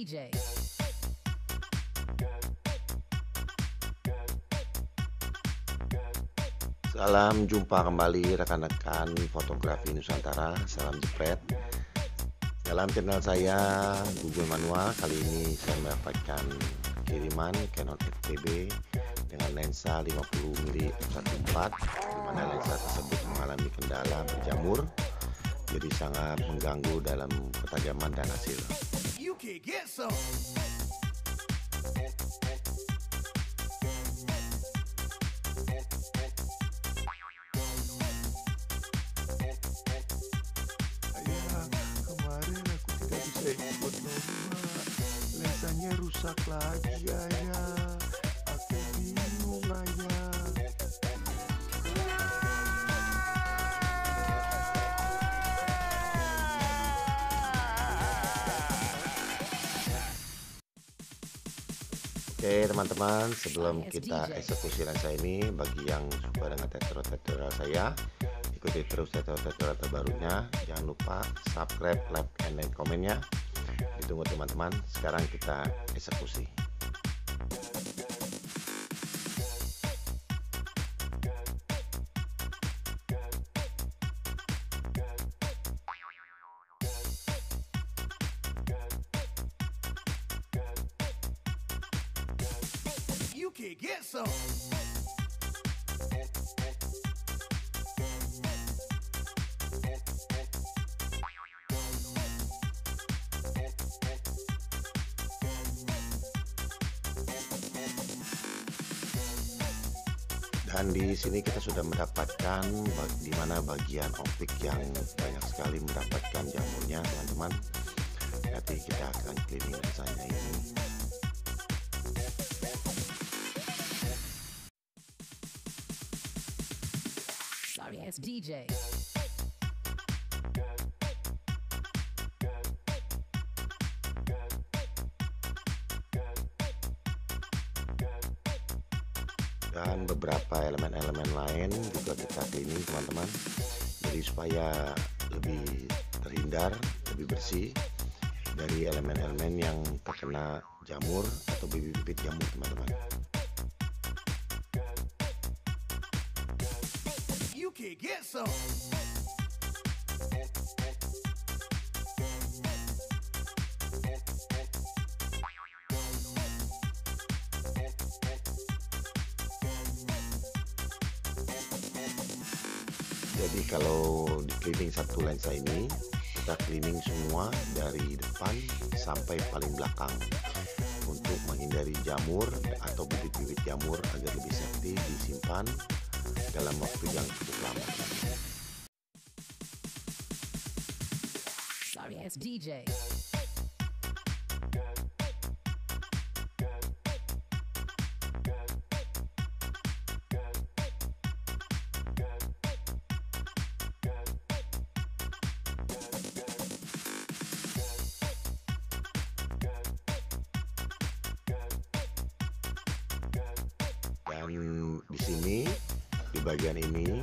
DJ. Salam jumpa kembali rekan-rekan fotografi Nusantara, Salam Jepret. Dalam channel saya Gugun Manual, kali ini saya mendapatkan kiriman Canon Fd dengan lensa 50mm f1.4, di mana lensa tersebut mengalami kendala berjamur, jadi sangat mengganggu dalam ketajaman dan hasil. Kemarin aku tidak bisa ikut lomba, lensanya rusak lagi ayah. Aku bingung ayah. Oke teman-teman, sebelum kita eksekusi lensa ini, bagi yang suka dengan tutorial saya, ikuti terus tutorial terbarunya. Jangan lupa subscribe, like, dan komennya. Ditunggu teman-teman. Sekarang kita eksekusi. Get some. Dan di sini kita sudah mendapatkan di mana bagian optik yang banyak sekali mendapatkan jamurnya, teman-teman. Nanti kita akan cleaning lensanya ini. DJ. Dan beberapa elemen-elemen lain juga kita cleaning teman-teman, jadi supaya lebih terhindar, lebih bersih dari elemen-elemen yang terkena jamur atau bibit-bibit jamur teman-teman. Get some. Jadi kalau di cleaning satu lensa ini, kita cleaning semua dari depan sampai paling belakang untuk menghindari jamur atau bibit-bibit jamur agar lebih safety disimpan dalam waktu yang cukup lama. DJ. Dan di sini di bagian ini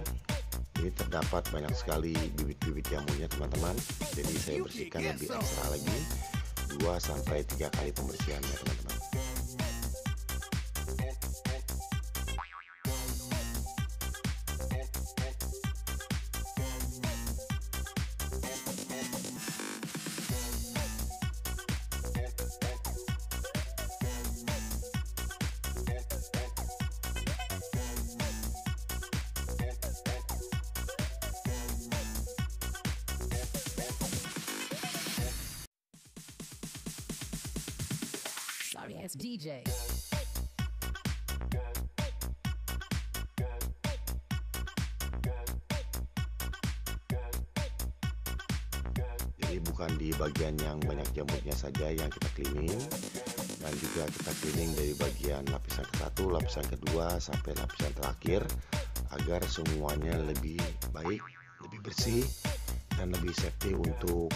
terdapat banyak sekali bibit-bibit jamurnya teman-teman, jadi saya bersihkan lebih ekstra lagi 2-3 kali pembersihannya teman-teman. DJ. Jadi bukan di bagian yang banyak jamurnya saja yang kita cleaning, dan juga kita cleaning dari bagian lapisan ke-1, lapisan kedua sampai lapisan terakhir agar semuanya lebih baik, lebih bersih, dan lebih safety untuk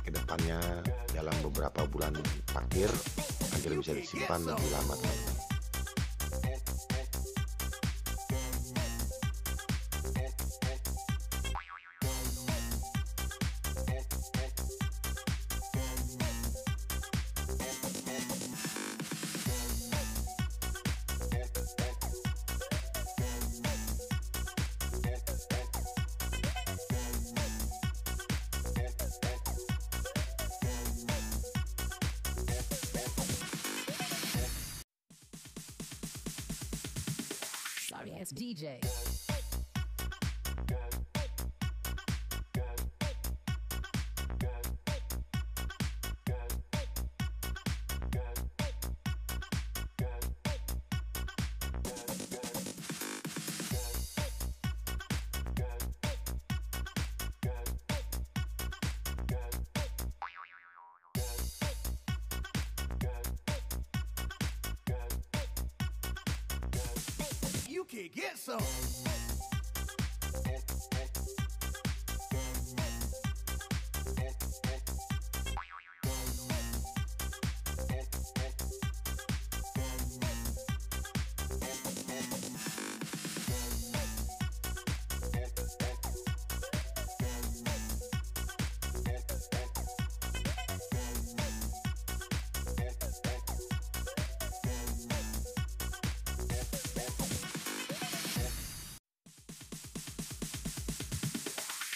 kedepannya dalam beberapa bulan akhir agar bisa disimpan lebih lama teman-teman. Sorry, as DJ. You can get some.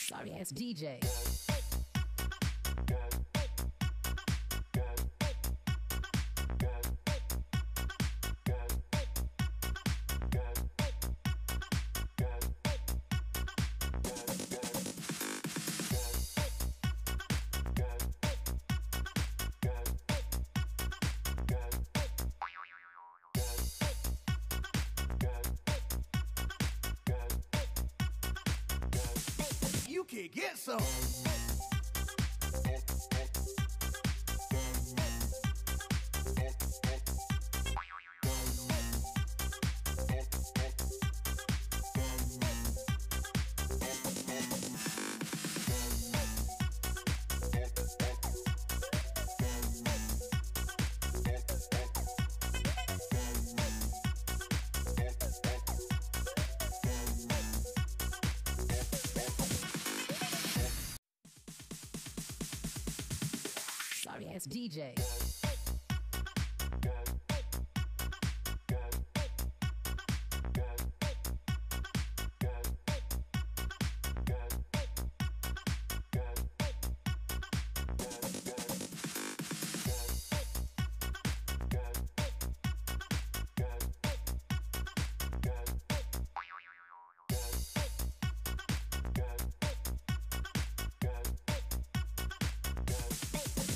Sorry, as DJ. You can get some. Sorry, as DJ.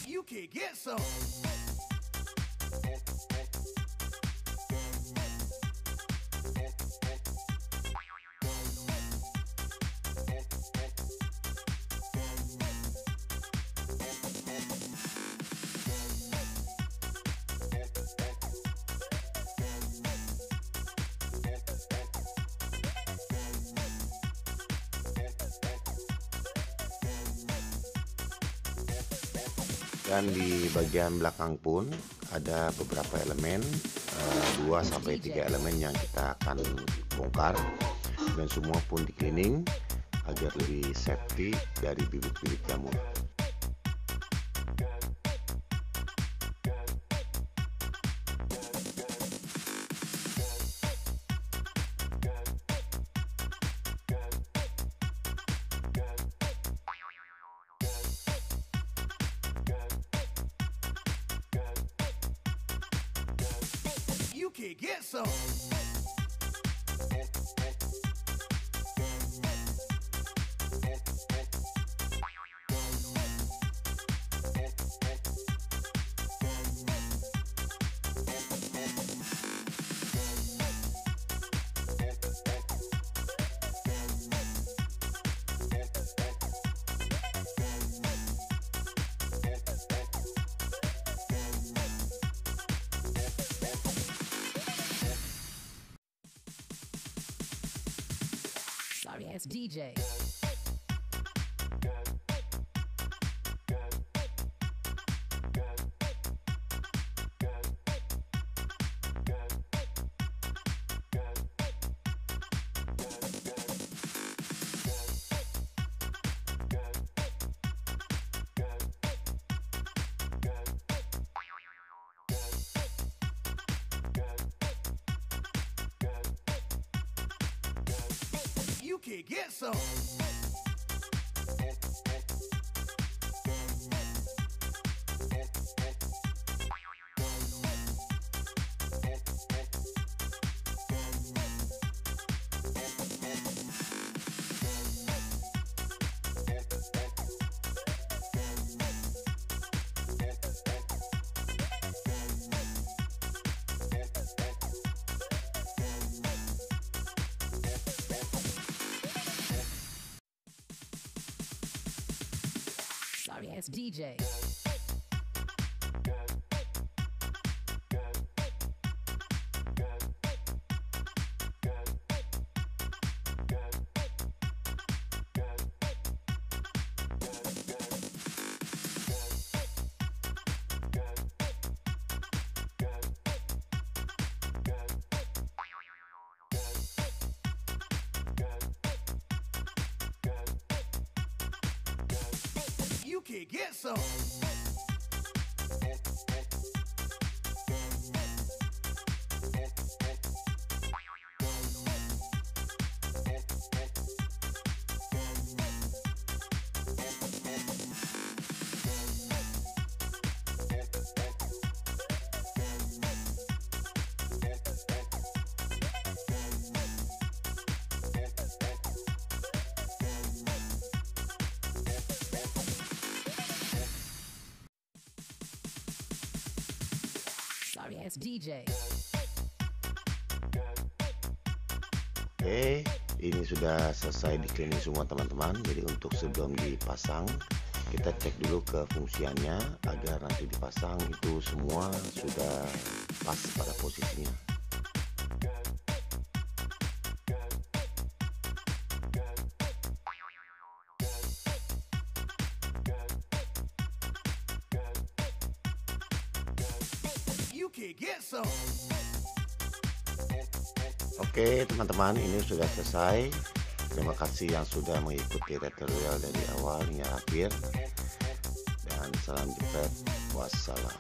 You can get some. Dan di bagian belakang pun ada beberapa elemen, 2-3 elemen yang kita akan bongkar, dan semua pun di cleaning agar lebih safety dari bibit-bibit jamur. You can get some. Sorry, as DJ. You can get some. DJ. You can get some. DJ. Oke, ini sudah selesai di cleaning semua teman-teman. Jadi untuk sebelum dipasang, kita cek dulu kefungsiannya agar nanti dipasang itu semua sudah pas pada posisinya. Oke teman-teman, ini sudah selesai. Terima kasih yang sudah mengikuti tutorial dari awal hingga akhir. Dan salam jepret. Wassalam.